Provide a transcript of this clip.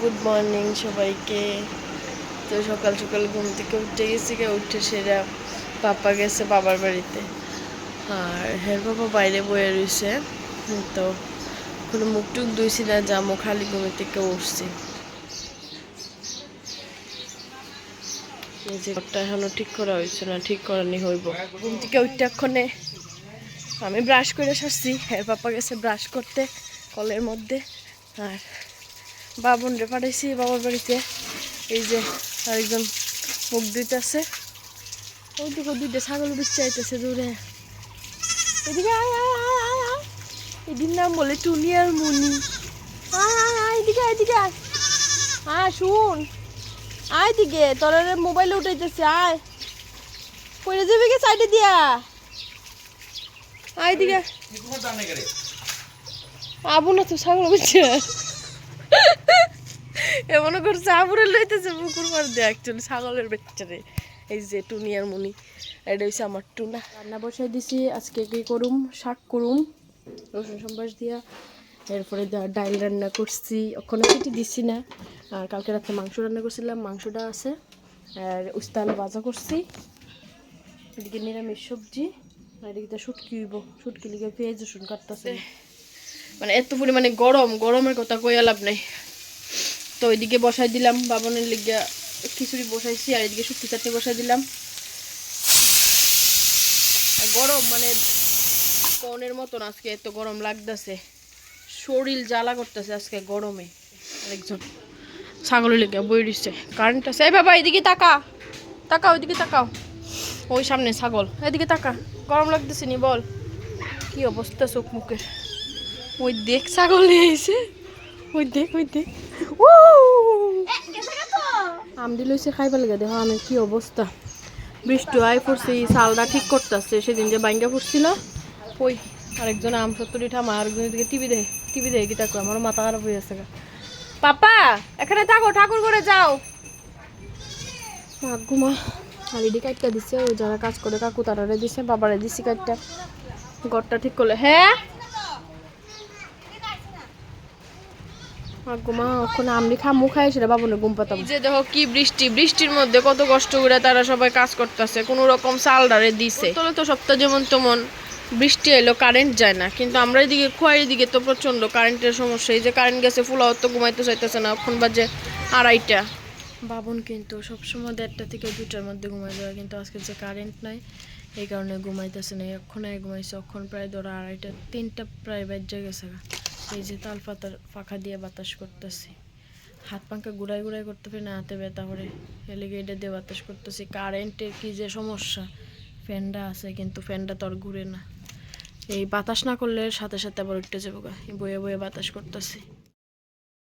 Good morning সবাইকে। তো সকাল সকাল ঘুম থেকে উঠে গেছি, উঠে সেরা পাপা গেছে বাবার বাড়িতে, আর হের বাবা বাইরে বয়ে রয়েছে। তো কোনো মুখ টুক ধুইছি না, জামো খালি ঘুম থেকে উঠছি। এই যে ঘরটা এখনো ঠিক করা হয়েছে না, ঠিক করানি হইব। ঘুম থেকে উঠতে এক্ষণে আমি ব্রাশ করে সারছি, হের পাপা গেছে ব্রাশ করতে কলের মধ্যে, আর বাবন রে পাঠাইছি বাবার বাড়িতে। এই যে আরেকজন মুখ দিতেছে, ওইদিকে দুইটা ছাগল বিচ্ছে আইতেছে দূরে। এদিকে আয় আয় আয় আয় আয়, এদিন নাম বলে টুনি আর মুনি। আয় আয় আয়, এদিকে এদিকে আয়, হ্যাঁ শুন, আয় দিকে তোর মোবাইলে উঠাইতেছে, আয় পড়ে যাবে কে সাইডে দিয়া, আয় দিকে। আবু না তো ছাগল বিচ্ছে এমন করছে আবুরে লইতেছে পুকুর পার দিয়ে, অ্যাকচুয়ালি ছাগলের বাচ্চারে। এই যে টুনি আর মুনি, এটা হচ্ছে আমার টুনা। রান্না বসাই দিছি, আজকে কি করুম, শাক করুম রসুন সম্বাস দিয়া। এরপরে ডাইল রান্না করছি, ওখানে কেটে দিছি না। আর কালকে রাতে মাংস রান্না করছিলাম, মাংসটা আছে। আর উস্তাল ভাজা করছি, এদিকে নিরামিষ সবজি। আর এদিকে শুটকি হইব, শুটকি লিগে পেঁয়াজ রসুন কাটতেছে। মানে এত পরিমাণে গরম, গরমের কথা কইয়া লাভ নাই। তো ওইদিকে বসাই দিলাম বাবনের লিগা খিচুড়ি বসাইছি, আর এদিকে শুটকি চাটনি বসাই দিলাম। আর গরম মানে কনের মতন আজকে এত গরম লাগতেছে, শরীর জ্বালা করতেছে আজকে গরমে। আরেকজন ছাগলের লিগা বই দিচ্ছে, কারেন্ট আছে। এই বাবা এদিকে তাকা, তাকাও ওইদিকে তাকাও, ওই সামনে ছাগল, এদিকে তাকা। গরম লাগতেছে নি বল, কি অবস্থা চোখ মুখের। ওই দেখ ছাগল নিয়ে এসে, ওই দেখ ওই দেখ। আমদি লইছে খাইবার লেগে, দেখো আমি কি অবস্থা। বৃষ্টি আয় পড়ছে, চালটা ঠিক করতেছে, সেদিন যে বাইঙ্গা পড়ছিল। ওই আরেকজন আম সত্তরি ঠামা, আরেকজন দিকে টিভি দেখে কি থাকো, আমারও মাথা খারাপ হয়ে গেছে। পাপা এখানে থাকো, ঠাকুর করে যাও। ঘুমা আলিডি কাটটা দিছে, ওই যারা কাজ করে কাকু তারারে দিছে, বাবারে দিছি কাটটা। ঘরটা ঠিক করলে হ্যাঁ ঘুমা, ওখানে আমি খামু খাই সেটা বাবনে ঘুম পাতাম। যে দেখো কি বৃষ্টি, বৃষ্টির মধ্যে কত কষ্ট করে তারা সবাই কাজ করতেছে, কোনো রকম চাল ডারে দিছে। তোলে তো সপ্তাহ যেমন তেমন বৃষ্টি এলো, কারেন্ট যায় না, কিন্তু আমরা এদিকে খোয়াইয়ের দিকে তো প্রচন্ড কারেন্টের সমস্যা। এই যে কারেন্ট গেছে, ফুলাও তো ঘুমাইতে চাইতেছে না, এখন বাজে 2:30। বাবন কিন্তু সবসময় 1:30 থেকে 2টার মধ্যে ঘুমাই দেওয়া, কিন্তু আজকে যে কারেন্ট নাই এই কারণে ঘুমাইতেছে না। এখন ঘুমাইছে, এখন প্রায় ধরো 2:30, 3টা প্রায় বাজে গেছে। এই যে তাল পাতার পাখা দিয়ে বাতাস করতেছি, হাত পাঙ্খা ঘুরাই ঘুরাই করতে পারি না, হাতে ব্যথা করে, এলিগে এটা দিয়ে বাতাস করতেছি। কারেন্টের কি যে সমস্যা, ফ্যানটা আছে কিন্তু ফ্যানটা তো আর ঘুরে না, এই বাতাস না করলে সাথে সাথে আবার উঠতে যাবো, বয়ে বয়ে বাতাস করতেছি।